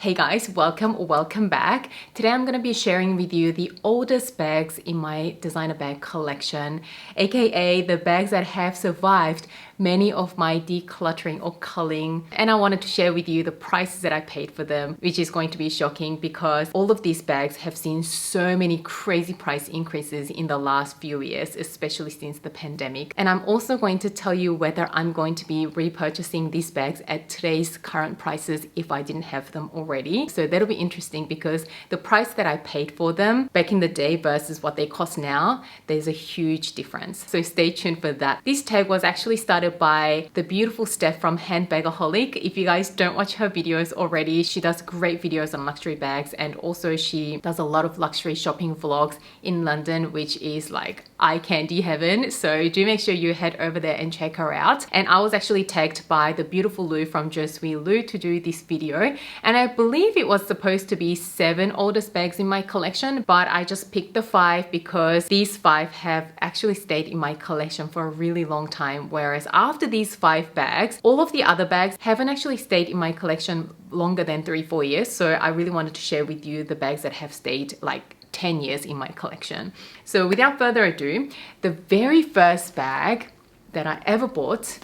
Hey guys, welcome back. Today I'm going to be sharing with you the oldest bags in my designer bag collection, aka the bags that have survived many of my decluttering or culling, and I wanted to share with you the prices that I paid for them, which is going to be shocking because all of these bags have seen so many crazy price increases in the last few years, especially since the pandemic. And I'm also going to tell you whether I'm going to be repurchasing these bags at today's current prices if I didn't have them already. So that'll be interesting because the price that I paid for them back in the day versus what they cost now, there's a huge difference. So stay tuned for that. This tag was actually started by the beautiful Steph from Handbagaholic. If you guys don't watch her videos already, she does great videos on luxury bags, and also she does a lot of luxury shopping vlogs in London, which is like eye candy heaven. So do make sure you head over there and check her out. And I was actually tagged by the beautiful Lou from Jewellery to do this video, and I believe it was supposed to be 7 oldest bags in my collection, but I just picked the 5 because these 5 have actually stayed in my collection for a really long time, whereas after these 5 bags, all of the other bags haven't actually stayed in my collection longer than 3-4 years. So I really wanted to share with you the bags that have stayed like 10 years in my collection. So without further ado, the very first bag that I ever bought,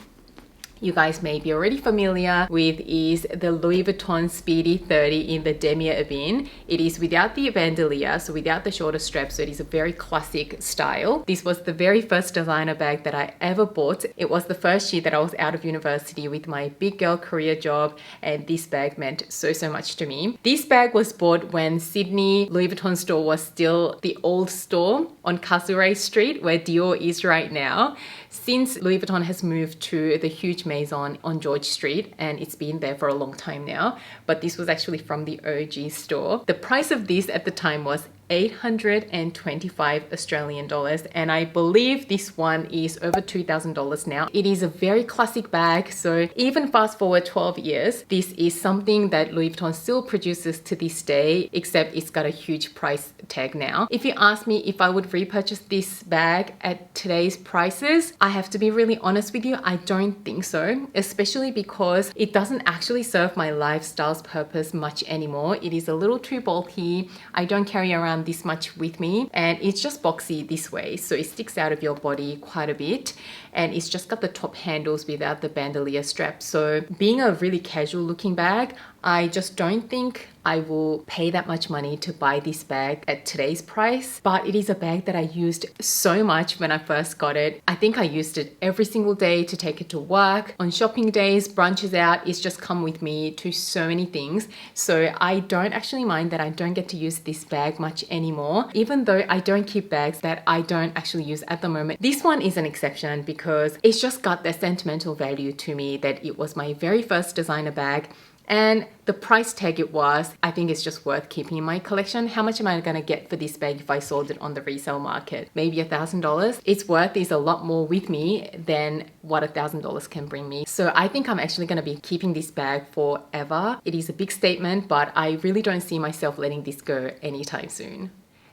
you guys may be already familiar with, is the Louis Vuitton Speedy 30 in the damier ebene. It is without the bandolier, so without the shoulder strap, so it is a very classic style. This was the very first designer bag that I ever bought. It was the first year that I was out of university with my big girl career job, and this bag meant so much to me. This bag was bought when Sydney Louis Vuitton store was still the old store on Castlereagh Street where Dior is right now. Since Louis Vuitton has moved to the huge maison on George Street, and it's been there for a long time now, but this was actually from the OG store. The price of this at the time was 825 Australian dollars, and I believe this one is over $2,000 now. It is a very classic bag, so even fast forward 12 years, this is something that Louis Vuitton still produces to this day, except it's got a huge price tag now. If you ask me if I would repurchase this bag at today's prices, I have to be really honest with you, I don't think so, especially because it doesn't actually serve my lifestyle's purpose much anymore. It is a little too bulky. I don't carry around this much with me, and it's just boxy this way, so it sticks out of your body quite a bit, and it's just got the top handles without the bandolier strap. So being a really casual looking bag, I just don't think I will pay that much money to buy this bag at today's price. But it is a bag that I used so much when I first got it. I think I used it every single day to take it to work, on shopping days, brunches out. It's just come with me to so many things. So I don't actually mind that I don't get to use this bag much anymore, even though I don't keep bags that I don't actually use at the moment. This one is an exception because it's just got that sentimental value to me that it was my very first designer bag. And the price tag it was, I think it's just worth keeping in my collection. How much am I gonna get for this bag if I sold it on the resale market? Maybe $1,000. It's worth this a lot more with me than what $1,000 can bring me. So I think I'm actually gonna be keeping this bag forever. It is a big statement, but I really don't see myself letting this go anytime soon.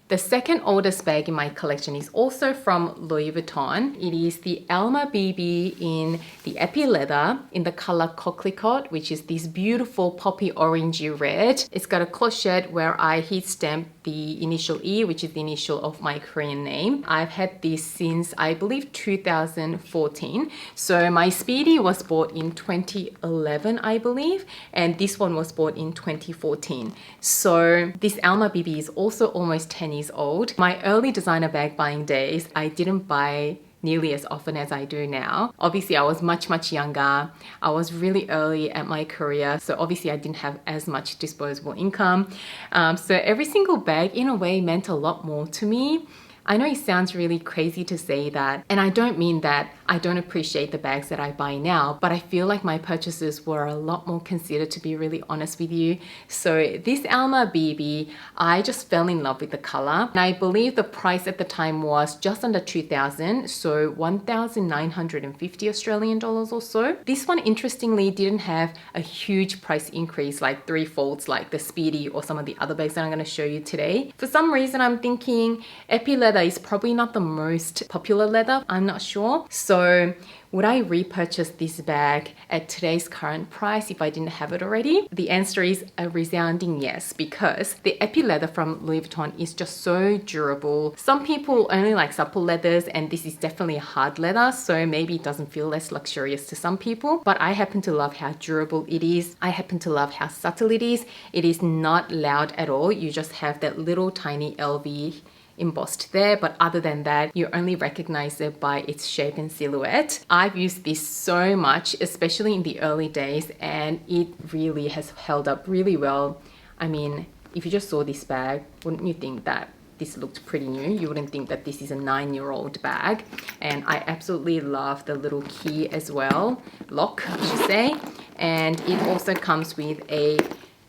The second oldest bag in my collection is also from Louis Vuitton. It is the Alma BB in the epi leather in the color Coquelicot, which is this beautiful poppy orangey red. It's got a clochette where I heat stamped the initial E, which is the initial of my Korean name. I've had this since I believe 2014. So my Speedy was bought in 2011, I believe, and this one was bought in 2014. So this Alma BB is also almost 10 years old. My early designer bag buying days, I didn't buy nearly as often as I do now. Obviously, I was much younger. I was really early at my career, so obviously I didn't have as much disposable income. So every single bag in a way meant a lot more to me. I know it sounds really crazy to say that, and I don't mean that I don't appreciate the bags that I buy now, but I feel like my purchases were a lot more considered, to be really honest with you. So this Alma BB, I just fell in love with the color, and I believe the price at the time was just under 2,000, so 1,950 Australian dollars or so. This one interestingly didn't have a huge price increase like 3-folds like the Speedy or some of the other bags that I'm going to show you today. For some reason I'm thinking epi leather leather is probably not the most popular leather, I'm not sure. So would I repurchase this bag at today's current price if I didn't have it already? The answer is a resounding yes, because the epi leather from Louis Vuitton is just so durable. Some people only like supple leathers, and this is definitely a hard leather, so maybe it doesn't feel less luxurious to some people. But I happen to love how durable it is. I happen to love how subtle it is. It is not loud at all. You just have that little tiny LV embossed there, but other than that, you only recognize it by its shape and silhouette. I've used this so much, especially in the early days, and it really has held up really well. I mean, if you just saw this bag, wouldn't you think that this looked pretty new? You wouldn't think that this is a 9-year-old bag. And I absolutely love the little key as well, lock I should say, and it also comes with a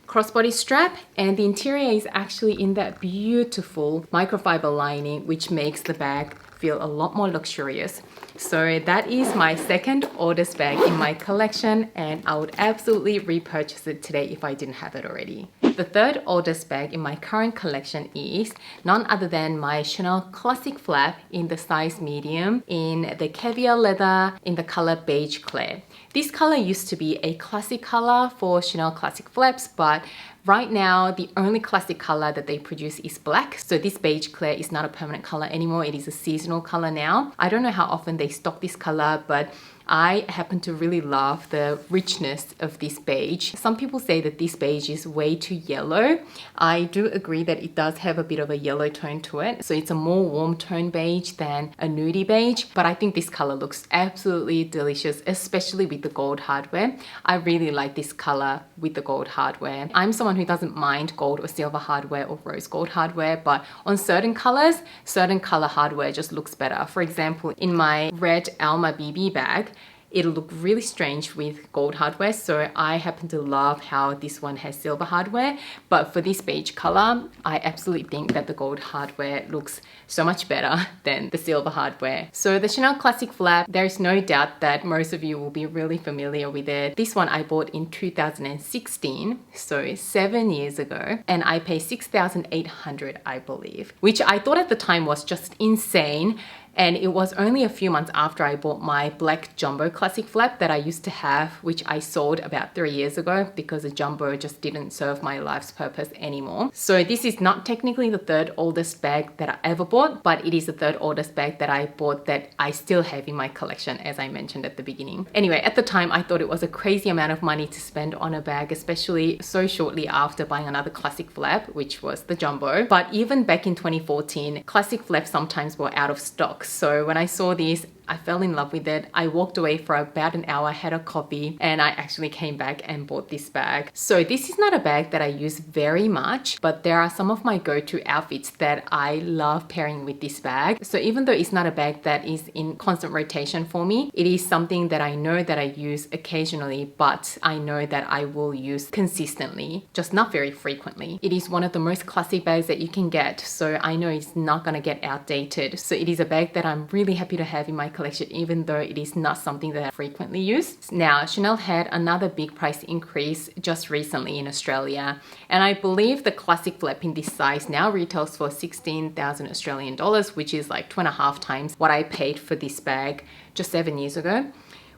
crossbody strap, and the interior is actually in that beautiful microfiber lining, which makes the bag feel a lot more luxurious. So that is my second oldest bag in my collection, and I would absolutely repurchase it today if I didn't have it already. The third oldest bag in my current collection is none other than my Chanel Classic Flap in the size medium in the caviar leather in the color beige clair. This color used to be a classic color for Chanel Classic Flaps, but right now the only classic color that they produce is black. So this beige clair is not a permanent color anymore. It is a seasonal color now. I don't know how often they stock this color, but I happen to really love the richness of this beige. Some people say that this beige is way too yellow. I do agree that it does have a bit of a yellow tone to it. So it's a more warm tone beige than a nudie beige, but I think this color looks absolutely delicious, especially with the gold hardware. I really like this color with the gold hardware. I'm someone who doesn't mind gold or silver hardware or rose gold hardware, but on certain colors, certain color hardware just looks better. For example, in my red Alma BB bag, it'll look really strange with gold hardware, so I happen to love how this one has silver hardware. But for this beige color, I absolutely think that the gold hardware looks so much better than the silver hardware. So the Chanel Classic Flap, there is no doubt that most of you will be really familiar with it. This one I bought in 2016, so 7 years ago, and I paid $6,800, I believe, which I thought at the time was just insane. And it was only a few months after I bought my black jumbo classic flap that I used to have, which I sold about 3 years ago because the jumbo just didn't serve my life's purpose anymore. So this is not technically the third oldest bag that I ever bought, but it is the third oldest bag that I bought that I still have in my collection, as I mentioned at the beginning. Anyway, at the time, I thought it was a crazy amount of money to spend on a bag, especially so shortly after buying another classic flap, which was the jumbo. But even back in 2014, classic flaps sometimes were out of stock. So when I saw this, I fell in love with it. I walked away for about an hour, had a coffee, and I actually came back and bought this bag. So this is not a bag that I use very much, but there are some of my go-to outfits that I love pairing with this bag. So even though it's not a bag that is in constant rotation for me, it is something that I know that I use occasionally, but I know that I will use consistently, just not very frequently. It is one of the most classic bags that you can get, so I know it's not gonna get outdated. So it is a bag that I'm really happy to have in my collection, even though it is not something that I frequently use. Now, Chanel had another big price increase just recently in Australia, and I believe the classic flap in this size now retails for 16,000 Australian dollars, which is like 2.5 times what I paid for this bag just 7 years ago.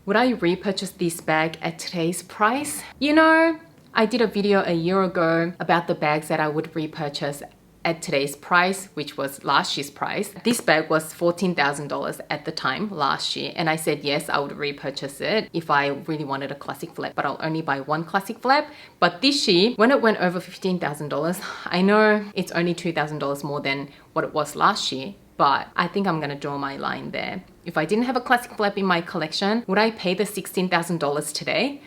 Would I repurchase this bag at today's price? You know, I did a video a year ago about the bags that I would repurchase at today's price, which was last year's price. This bag was $14,000 at the time last year, and I said yes, I would repurchase it if I really wanted a classic flap, but I'll only buy one classic flap. But this year, when it went over $15,000, I know it's only $2,000 more than what it was last year, but I think I'm gonna draw my line there. If I didn't have a classic flap in my collection, would I pay the $16,000 today?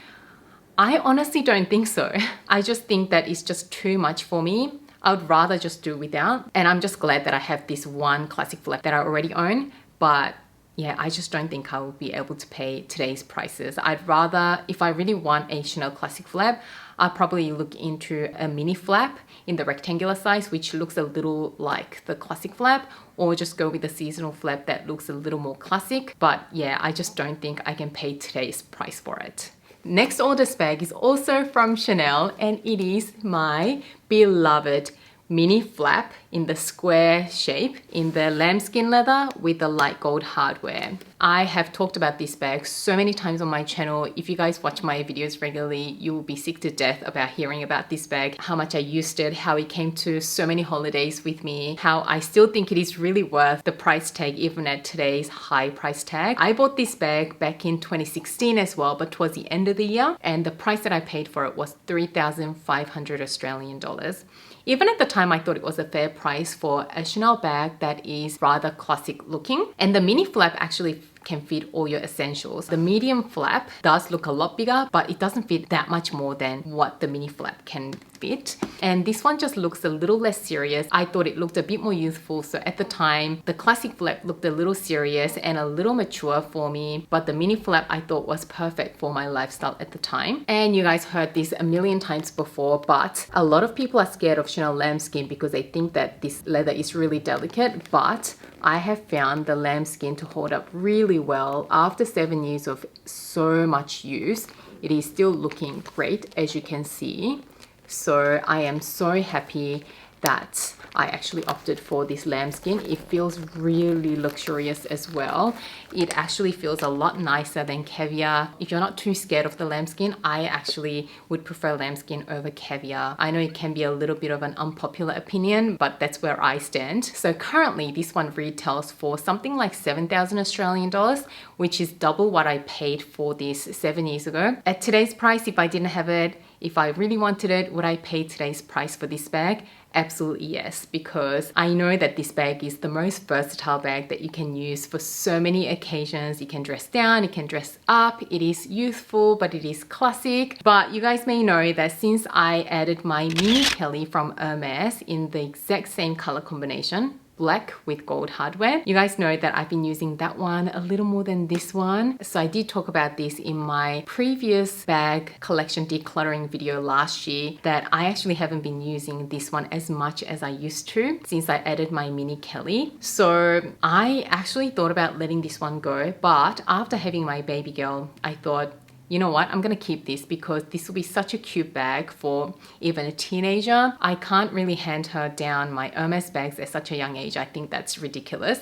I honestly don't think so. I just think that it's just too much for me. I would rather just do without, and I'm just glad that I have this one classic flap that I already own. But yeah, I just don't think I will be able to pay today's prices. I'd rather, if I really want a Chanel classic flap, I'll probably look into a mini flap in the rectangular size, which looks a little like the classic flap, or just go with a seasonal flap that looks a little more classic. But yeah, I just don't think I can pay today's price for it. Next oldest bag is also from Chanel, and it is my beloved mini flap in the square shape in the lambskin leather with the light gold hardware. I have talked about this bag so many times on my channel. If you guys watch my videos regularly, you will be sick to death about hearing about this bag, how much I used it, how it came to so many holidays with me, how I still think it is really worth the price tag even at today's high price tag. I bought this bag back in 2016 as well, but towards the end of the year, and the price that I paid for it was 3,500 Australian dollars. Even at the time, I thought it was a fair price for a Chanel bag that is rather classic looking. And the mini flap actually can fit all your essentials. The medium flap does look a lot bigger, but it doesn't fit that much more than what the mini flap can fit. And this one just looks a little less serious. I thought it looked a bit more youthful. So at the time, the classic flap looked a little serious and a little mature for me, but the mini flap I thought was perfect for my lifestyle at the time. And you guys heard this a million times before, but a lot of people are scared of Chanel lambskin because they think that this leather is really delicate, but I have found the lambskin to hold up really well. After 7 years of so much use, it is still looking great, as you can see. So I am so happy that I actually opted for this lambskin. It feels really luxurious as well. It actually feels a lot nicer than caviar. If you're not too scared of the lambskin, I actually would prefer lambskin over caviar. I know it can be a little bit of an unpopular opinion, but that's where I stand. So currently this one retails for something like 7,000 Australian dollars, which is double what I paid for this 7 years ago. At today's price, if I didn't have it, if I really wanted it, would I pay today's price for this bag? Absolutely yes, because I know that this bag is the most versatile bag that you can use for so many occasions. You can dress down, you can dress up. It is youthful, but it is classic. But you guys may know that since I added my mini Kelly from Hermes in the exact same color combination, black with gold hardware. You guys know that I've been using that one a little more than this one. So I did talk about this in my previous bag collection decluttering video last year, that I actually haven't been using this one as much as I used to since I added my mini Kelly. So I actually thought about letting this one go, but after having my baby girl, I thought, you know what, I'm gonna keep this because this will be such a cute bag for even a teenager. I can't really hand her down my Hermes bags at such a young age. I think that's ridiculous.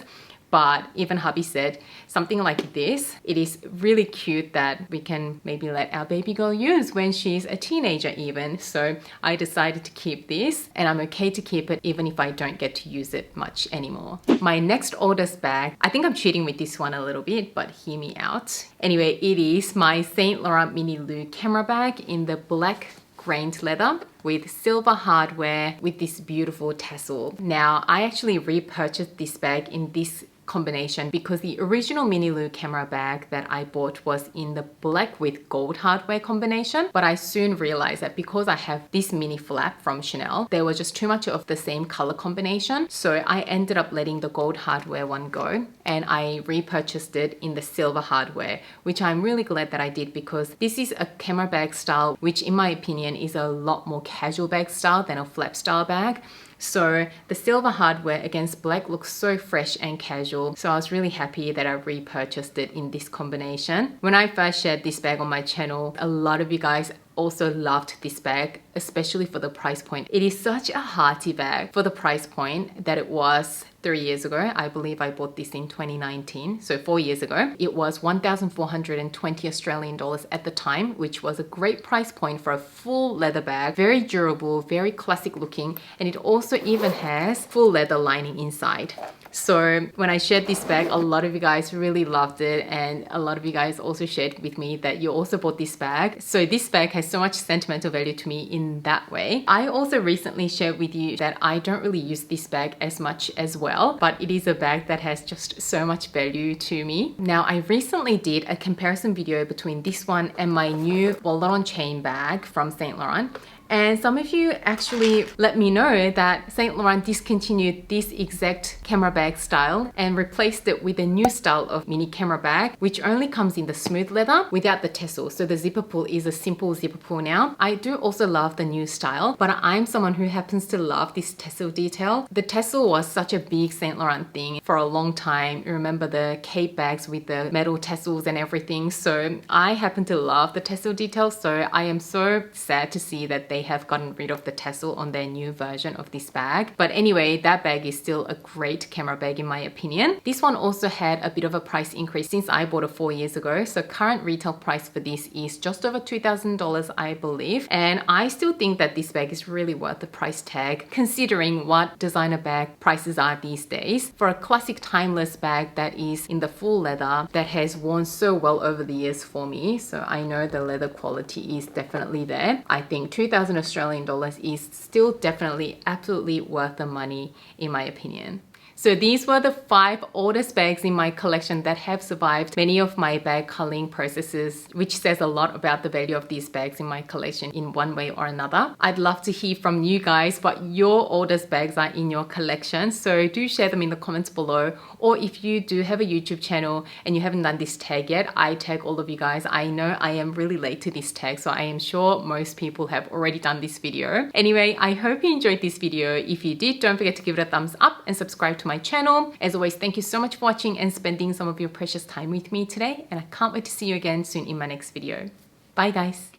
But even hubby said something like this, it is really cute that we can maybe let our baby girl use when she's a teenager even. So I decided to keep this, and I'm okay to keep it even if I don't get to use it much anymore. My next oldest bag, I think I'm cheating with this one a little bit, but hear me out. Anyway, it is my Saint Laurent Mini Lou camera bag in the black grained leather with silver hardware with this beautiful tassel. Now, I actually repurchased this bag in this combination because the original Mini Lou camera bag that I bought was in the black with gold hardware combination, but I soon realized that because I have this mini flap from Chanel, there was just too much of the same color combination. So I ended up letting the gold hardware one go and I repurchased it in the silver hardware, which I'm really glad that I did because this is a camera bag style, which in my opinion is a lot more casual bag style than a flap style bag. So the silver hardware against black looks so fresh and casual. So I was really happy that I repurchased it in this combination. When I first shared this bag on my channel, a lot of you guys also loved this bag, especially for the price point. It is such a hearty bag for the price point that it was 3 years ago. I believe I bought this in 2019, so 4 years ago. It was 1,420 Australian dollars at the time, which was a great price point for a full leather bag. Very durable, very classic looking, and it also even has full leather lining inside. So when I shared this bag, a lot of you guys really loved it, and a lot of you guys also shared with me that you also bought this bag. So this bag has so much sentimental value to me in that way. I also recently shared with you that I don't really use this bag as much as well, but it is a bag that has just so much value to me. Now, I recently did a comparison video between this one and my new WOULDN chain bag from Saint Laurent. And some of you actually let me know that Saint Laurent discontinued this exact camera bag style and replaced it with a new style of mini camera bag, which only comes in the smooth leather without the tassel. So the zipper pull is a simple zipper pull now. I do also love the new style, but I'm someone who happens to love this tassel detail. The tassel was such a big Saint Laurent thing for a long time. You remember the cape bags with the metal tassels and everything. So I happen to love the tassel detail. So I am so sad to see that they they have gotten rid of the tassel on their new version of this bag. But anyway, that bag is still a great camera bag in my opinion. This one also had a bit of a price increase since I bought it 4 years ago. So current retail price for this is just over $2,000, I believe. And I still think that this bag is really worth the price tag considering what designer bag prices are these days. For a classic timeless bag that is in the full leather that has worn so well over the years for me, so I know the leather quality is definitely there. I think 2,000 Australian dollars is still definitely absolutely worth the money in my opinion. So these were the 5 oldest bags in my collection that have survived many of my bag culling processes, which says a lot about the value of these bags in my collection in one way or another. I'd love to hear from you guys what your oldest bags are in your collection. So do share them in the comments below. Or if you do have a YouTube channel and you haven't done this tag yet, I tag all of you guys. I know I am really late to this tag, so I am sure most people have already done this video. Anyway, I hope you enjoyed this video. If you did, don't forget to give it a thumbs up and subscribe to my channel. As always, thank you so much for watching and spending some of your precious time with me today, and I can't wait to see you again soon in my next video. Bye guys.